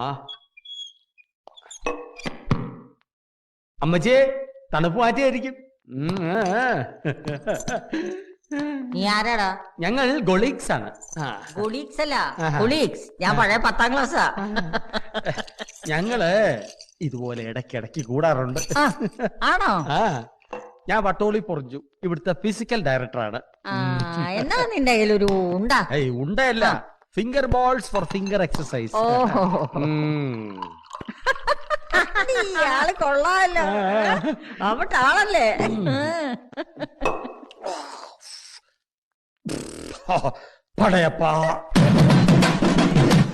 ആ അമ്മച്ചേ, തണുപ്പ് മാറ്റിയായിരിക്കും. നീ ആരാടാ? ഞങ്ങൾ ഗൊളീഗ്സ് ആണ്. കൊളീഗ്സ് അല്ല, കൊളീഗ്സ്. ഞാൻ പഴയ 10ാം ക്ലാസ്സാ. ഞങ്ങള് ഇതുപോലെ ഇടയ്ക്കിടയ്ക്ക് കൂടാറുണ്ട്. ആണോ? ഞാൻ വട്ടോളി പൊറിഞ്ചു, ഇവിടുത്തെ ഫിസിക്കൽ ഡയറക്ടറാണ്. എന്നാ നിന്റെ കയ്യിലൊരു ഉണ്ടാ? ഉണ്ടല്ല, finger balls for finger exercise. ആള് കൊള്ളാമല്ലോ, അവിടെ ആളല്ലേ? പടയപ്പാ,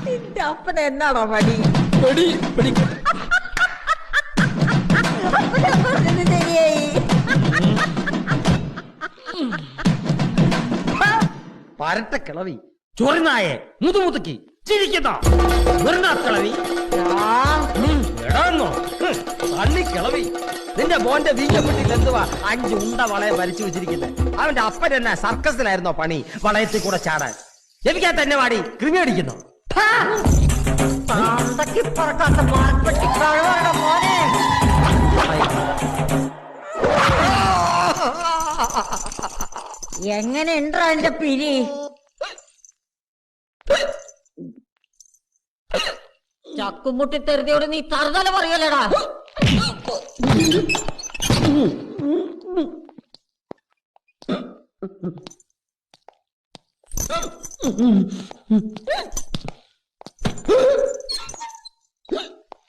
നിന്റെ അപ്പന് എന്നാണോ പണി? ശരിയായി. പരട്ട കിളവി, ചൊറിനായെ, മുതുമുതുക്കി ചിരിക്കുന്ന കിളവി, എടാന്നോ തണ്ണി കിളവി. നിന്റെ മോന്റെ വീഞ്ഞപ്പെട്ടിൽ എന്തുവാ 5 ഉണ്ട വളയെ വരച്ചു വെച്ചിരിക്കുന്നത്? അവന്റെ അപ്പൻ എന്നാ സർക്കസിലായിരുന്നോ പണി വളയത്തിൽ കൂടെ ചാടാൻ? ജപിക്കാൻ തന്നെ വാടി കൃമി അടിക്കുന്നു. എങ്ങനെ ഉണ്ടോ എന്റെ പിരി? ചക്കുമുട്ടി തെറുതിയോട് നീ തറുതല പറയലടാ.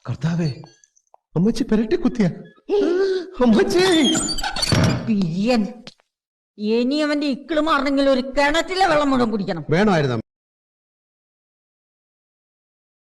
കർത്താവേ, അമ്മച്ചി പെരട്ടി കുത്തിയ അമ്മച്ചി. പിരിയൻ, ഇനി അവന്റെ ഇക്കിള് മാറണമെങ്കിൽ ഒരു കിണറ്റിലെ വെള്ളം മുഴുവൻ കുടിക്കണം. വേണമായിരുന്നു